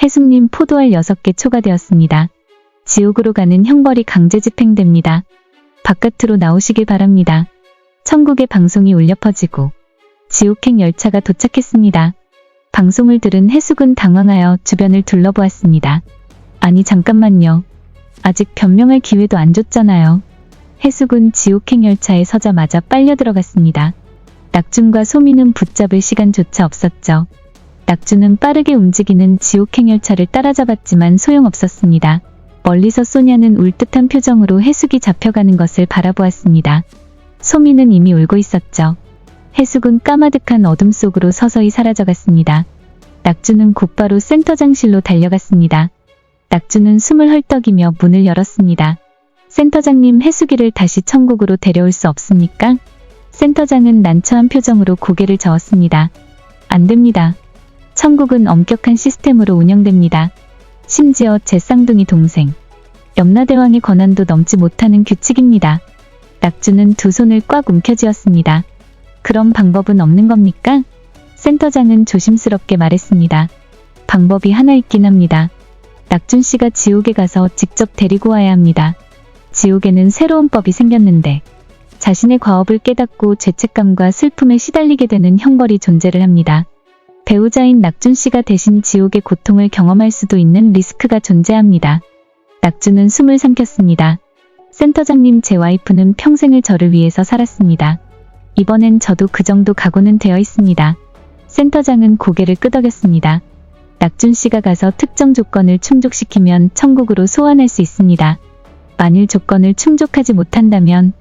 해숙님 포도알 6개 초과되었습니다. 지옥으로 가는 형벌이 강제 집행됩니다. 바깥으로 나오시길 바랍니다. 천국의 방송이 울려 퍼지고 지옥행 열차가 도착했습니다. 방송을 들은 해숙은 당황하여 주변을 둘러보았습니다. 아니 잠깐만요. 아직 변명할 기회도 안 줬잖아요. 해숙은 지옥행 열차에 서자마자 빨려 들어갔습니다. 낙준과 소미는 붙잡을 시간조차 없었죠. 낙준은 빠르게 움직이는 지옥행 열차를 따라잡았지만 소용없었습니다. 멀리서 소냐는 울듯한 표정으로 해숙이 잡혀가는 것을 바라보았습니다. 소미는 이미 울고 있었죠. 해숙은 까마득한 어둠 속으로 서서히 사라져갔습니다. 낙준은 곧바로 센터장실로 달려갔습니다. 낙준은 숨을 헐떡이며 문을 열었습니다. 센터장님, 해숙이를 다시 천국으로 데려올 수 없습니까? 센터장은 난처한 표정으로 고개를 저었습니다. 안 됩니다. 천국은 엄격한 시스템으로 운영됩니다. 심지어 제 쌍둥이 동생 염라대왕의 권한도 넘지 못하는 규칙입니다. 낙준은 두 손을 꽉 움켜쥐었습니다. 그런 방법은 없는 겁니까? 센터장은 조심스럽게 말했습니다. 방법이 하나 있긴 합니다. 낙준 씨가 지옥에 가서 직접 데리고 와야 합니다. 지옥에는 새로운 법이 생겼는데 자신의 과업을 깨닫고 죄책감과 슬픔에 시달리게 되는 형벌이 존재를 합니다. 배우자인 낙준 씨가 대신 지옥의 고통을 경험할 수도 있는 리스크가 존재합니다. 낙준은 숨을 삼켰습니다. 센터장님, 제 와이프는 평생을 저를 위해서 살았습니다. 이번엔 저도 그 정도 각오는 되어 있습니다. 센터장은 고개를 끄덕였습니다. 낙준 씨가 가서 특정 조건을 충족시키면 천국으로 소환할 수 있습니다. 만일 조건을 충족하지 못한다면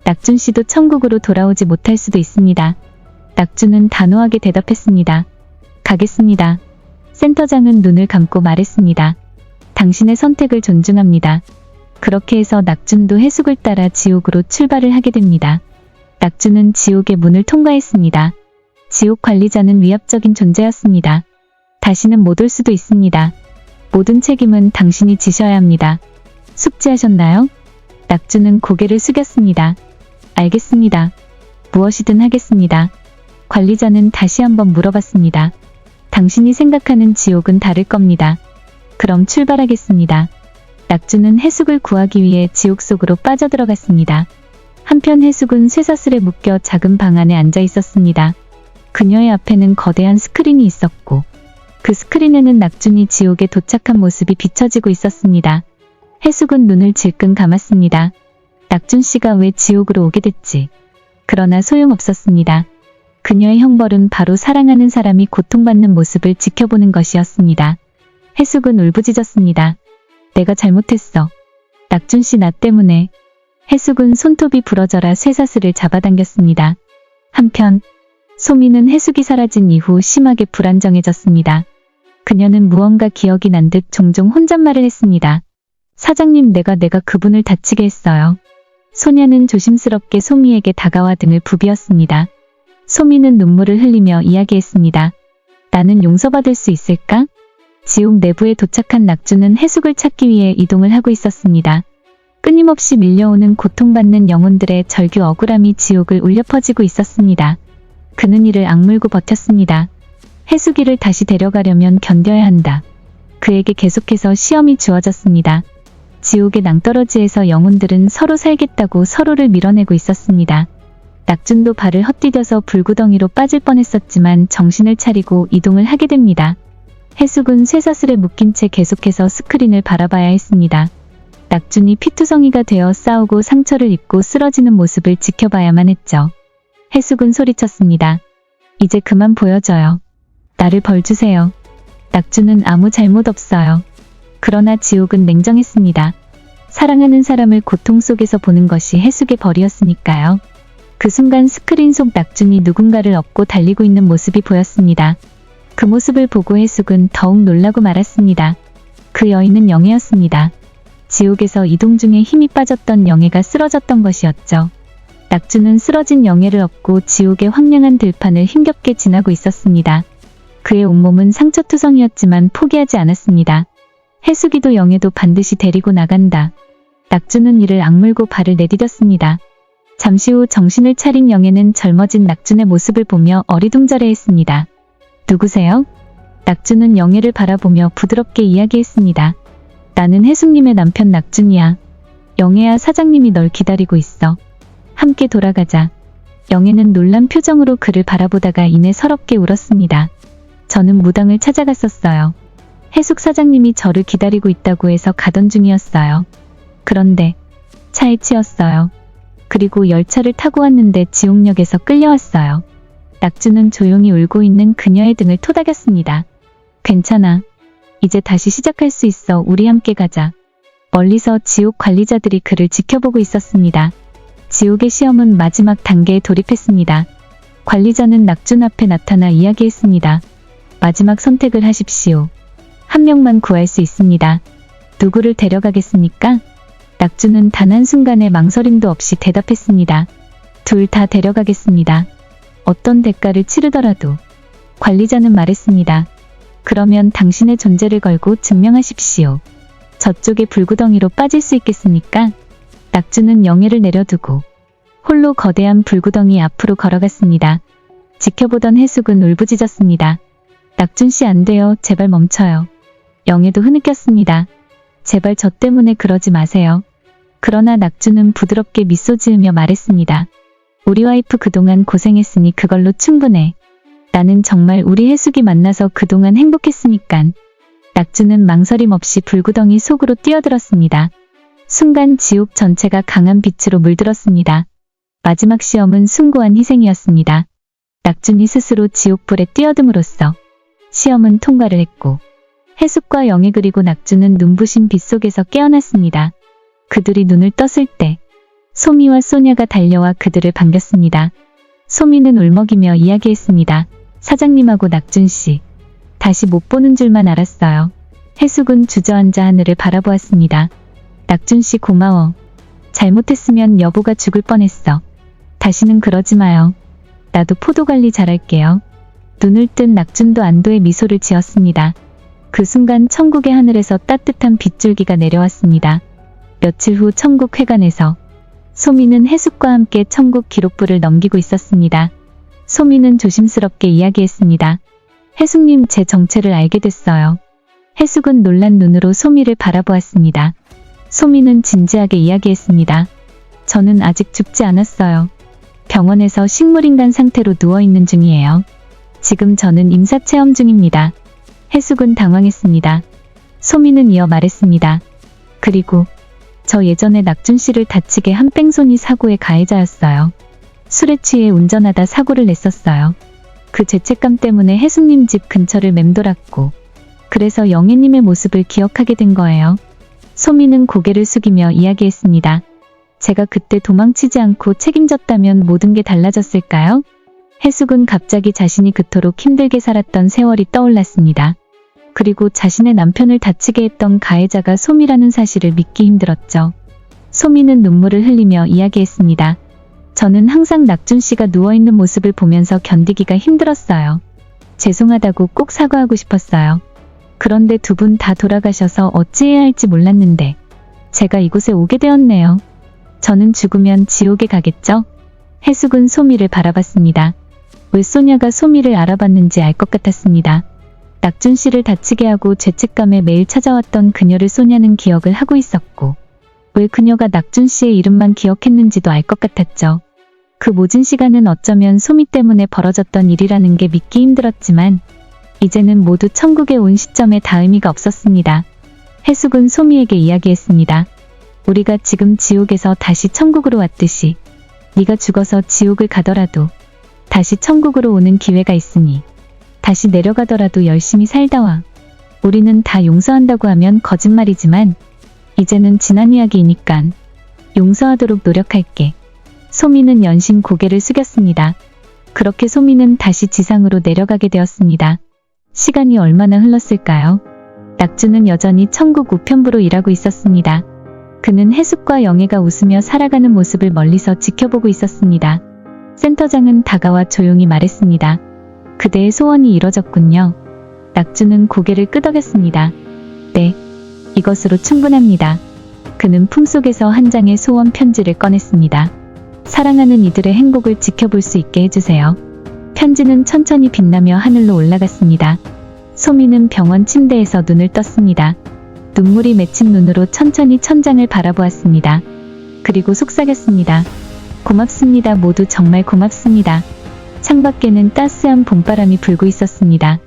낙준 씨도 천국으로 돌아오지 못할 수도 있습니다. 낙준은 단호하게 대답했습니다. 가겠습니다. 센터장은 눈을 감고 말했습니다. 당신의 선택을 존중합니다. 그렇게 해서 낙준도 해숙을 따라 지옥으로 출발을 하게 됩니다. 낙준은 지옥의 문을 통과했습니다. 지옥 관리자는 위압적인 존재였습니다. 다시는 못 올 수도 있습니다. 모든 책임은 당신이 지셔야 합니다. 숙지하셨나요? 낙준은 고개를 숙였습니다. 알겠습니다. 무엇이든 하겠습니다. 관리자는 다시 한번 물어봤습니다. 당신이 생각하는 지옥은 다를 겁니다. 그럼 출발하겠습니다. 낙준은 해숙을 구하기 위해 지옥 속으로 빠져들어갔습니다. 한편 해숙은 쇠사슬에 묶여 작은 방 안에 앉아 있었습니다. 그녀의 앞에는 거대한 스크린이 있었고 그 스크린에는 낙준이 지옥에 도착한 모습이 비춰지고 있었습니다. 해숙은 눈을 질끈 감았습니다. 낙준 씨가 왜 지옥으로 오게 됐지? 그러나 소용없었습니다. 그녀의 형벌은 바로 사랑하는 사람이 고통받는 모습을 지켜보는 것이었습니다. 해숙은 울부짖었습니다. 내가 잘못했어. 낙준 씨, 나 때문에. 해숙은 손톱이 부러져라 쇠사슬을 잡아당겼습니다. 한편 소미는 해숙이 사라진 이후 심하게 불안정해졌습니다. 그녀는 무언가 기억이 난 듯 종종 혼잣말을 했습니다. 사장님, 내가 그분을 다치게 했어요. 소냐는 조심스럽게 소미에게 다가와 등을 부비었습니다. 소미는 눈물을 흘리며 이야기했습니다. 나는 용서받을 수 있을까? 지옥 내부에 도착한 낙준은 해숙을 찾기 위해 이동을 하고 있었습니다. 끊임없이 밀려오는 고통받는 영혼들의 절규 억울함이 지옥을 울려 퍼지고 있었습니다. 그는 이를 악물고 버텼습니다. 해숙이를 다시 데려가려면 견뎌야 한다. 그에게 계속해서 시험이 주어졌습니다. 지옥의 낭떠러지에서 영혼들은 서로 살겠다고 서로를 밀어내고 있었습니다. 낙준도 발을 헛디뎌서 불구덩이로 빠질 뻔했었지만 정신을 차리고 이동을 하게 됩니다. 해숙은 쇠사슬에 묶인 채 계속해서 스크린을 바라봐야 했습니다. 낙준이 피투성이가 되어 싸우고 상처를 입고 쓰러지는 모습을 지켜봐야만 했죠. 해숙은 소리쳤습니다. 이제 그만 보여줘요. 나를 벌주세요. 낙준은 아무 잘못 없어요. 그러나 지옥은 냉정했습니다. 사랑하는 사람을 고통 속에서 보는 것이 해숙의 벌이었으니까요. 그 순간 스크린 속 낙준이 누군가를 업고 달리고 있는 모습이 보였습니다. 그 모습을 보고 해숙은 더욱 놀라고 말았습니다. 그 여인은 영애였습니다. 지옥에서 이동 중에 힘이 빠졌던 영애가 쓰러졌던 것이었죠. 낙준은 쓰러진 영애를 업고 지옥의 황량한 들판을 힘겹게 지나고 있었습니다. 그의 온몸은 상처투성이었지만 포기하지 않았습니다. 해숙이도 영애도 반드시 데리고 나간다. 낙준은 이를 악물고 발을 내디뎠습니다. 잠시 후 정신을 차린 영애는 젊어진 낙준의 모습을 보며 어리둥절해했습니다. 누구세요? 낙주는 영애를 바라보며 부드럽게 이야기했습니다. 나는 해숙님의 남편 낙준이야. 영애야, 사장님이 널 기다리고 있어. 함께 돌아가자. 영애는 놀란 표정으로 그를 바라보다가 이내 서럽게 울었습니다. 저는 무당을 찾아갔었어요. 해숙 사장님이 저를 기다리고 있다고 해서 가던 중이었어요. 그런데 차에 치였어요. 그리고 열차를 타고 왔는데 지옥역에서 끌려왔어요. 낙주는 조용히 울고 있는 그녀의 등을 토닥였습니다. 괜찮아. 이제 다시 시작할 수 있어. 우리 함께 가자. 멀리서 지옥 관리자들이 그를 지켜보고 있었습니다. 지옥의 시험은 마지막 단계에 돌입했습니다. 관리자는 낙준 앞에 나타나 이야기했습니다. 마지막 선택을 하십시오. 한 명만 구할 수 있습니다. 누구를 데려가겠습니까? 낙준은 단 한순간의 망설임도 없이 대답했습니다. 둘 다 데려가겠습니다. 어떤 대가를 치르더라도. 관리자는 말했습니다. 그러면 당신의 존재를 걸고 증명하십시오. 저쪽의 불구덩이로 빠질 수 있겠습니까? 낙주는 영애를 내려두고 홀로 거대한 불구덩이 앞으로 걸어갔습니다. 지켜보던 해숙은 울부짖었습니다. 낙준씨 안 돼요. 제발 멈춰요. 영애도 흐느꼈습니다. 제발 저 때문에 그러지 마세요. 그러나 낙주는 부드럽게 미소 지으며 말했습니다. 우리 와이프 그동안 고생했으니 그걸로 충분해. 나는 정말 우리 해숙이 만나서 그동안 행복했으니깐. 낙주는 망설임 없이 불구덩이 속으로 뛰어들었습니다. 순간 지옥 전체가 강한 빛으로 물들었습니다. 마지막 시험은 숭고한 희생이었습니다. 낙준이 스스로 지옥불에 뛰어듦으로써 시험은 통과를 했고 해숙과 영애 그리고 낙주는 눈부신 빛 속에서 깨어났습니다. 그들이 눈을 떴을 때 소미와 소냐가 달려와 그들을 반겼습니다. 소미는 울먹이며 이야기했습니다. 사장님하고 낙준씨, 다시 못 보는 줄만 알았어요. 해숙은 주저앉아 하늘을 바라보았습니다. 낙준씨 고마워. 잘못했으면 여보가 죽을 뻔했어. 다시는 그러지 마요. 나도 포도관리 잘할게요. 눈을 뜬 낙준도 안도의 미소를 지었습니다. 그 순간 천국의 하늘에서 따뜻한 빗줄기가 내려왔습니다. 며칠 후 천국 회관에서 소미는 해숙과 함께 천국 기록부를 넘기고 있었습니다. 소미는 조심스럽게 이야기했습니다. 해숙님, 제 정체를 알게 됐어요. 해숙은 놀란 눈으로 소미를 바라보았습니다. 소미는 진지하게 이야기했습니다. 저는 아직 죽지 않았어요. 병원에서 식물인간 상태로 누워있는 중이에요. 지금 저는 임사체험 중입니다. 해숙은 당황했습니다. 소미는 이어 말했습니다. 그리고 저 예전에 낙준씨를 다치게 한 뺑소니 사고의 가해자였어요. 술에 취해 운전하다 사고를 냈었어요. 그 죄책감 때문에 해숙님 집 근처를 맴돌았고 그래서 영애님의 모습을 기억하게 된 거예요. 소미는 고개를 숙이며 이야기했습니다. 제가 그때 도망치지 않고 책임졌다면 모든 게 달라졌을까요? 해숙은 갑자기 자신이 그토록 힘들게 살았던 세월이 떠올랐습니다. 그리고 자신의 남편을 다치게 했던 가해자가 소미라는 사실을 믿기 힘들었죠. 소미는 눈물을 흘리며 이야기했습니다. 저는 항상 낙준씨가 누워있는 모습을 보면서 견디기가 힘들었어요. 죄송하다고 꼭 사과하고 싶었어요. 그런데 두 분 다 돌아가셔서 어찌해야 할지 몰랐는데 제가 이곳에 오게 되었네요. 저는 죽으면 지옥에 가겠죠? 해숙은 소미를 바라봤습니다. 왜 소냐가 소미를 알아봤는지 알 것 같았습니다. 낙준씨를 다치게 하고 죄책감에 매일 찾아왔던 그녀를 소냐는 기억을 하고 있었고 왜 그녀가 낙준씨의 이름만 기억했는지도 알 것 같았죠. 그 모진 시간은 어쩌면 소미 때문에 벌어졌던 일이라는 게 믿기 힘들었지만 이제는 모두 천국에 온 시점에 다 의미가 없었습니다. 해숙은 소미에게 이야기했습니다. 우리가 지금 지옥에서 다시 천국으로 왔듯이 네가 죽어서 지옥을 가더라도 다시 천국으로 오는 기회가 있으니 다시 내려가더라도 열심히 살다 와. 우리는 다 용서한다고 하면 거짓말이지만 이제는 지난 이야기이니깐 용서하도록 노력할게. 소미는 연신 고개를 숙였습니다. 그렇게 소미는 다시 지상으로 내려가게 되었습니다. 시간이 얼마나 흘렀을까요? 낙주는 여전히 천국 우편부로 일하고 있었습니다. 그는 해숙과 영애가 웃으며 살아가는 모습을 멀리서 지켜보고 있었습니다. 센터장은 다가와 조용히 말했습니다. 그대의 소원이 이뤄졌군요. 낙주는 고개를 끄덕였습니다. 네, 이것으로 충분합니다. 그는 품속에서 한 장의 소원 편지를 꺼냈습니다. 사랑하는 이들의 행복을 지켜볼 수 있게 해주세요. 편지는 천천히 빛나며 하늘로 올라갔습니다. 소미는 병원 침대에서 눈을 떴습니다. 눈물이 맺힌 눈으로 천천히 천장을 바라보았습니다. 그리고 속삭였습니다. 고맙습니다. 모두 정말 고맙습니다. 창밖에는 따스한 봄바람이 불고 있었습니다.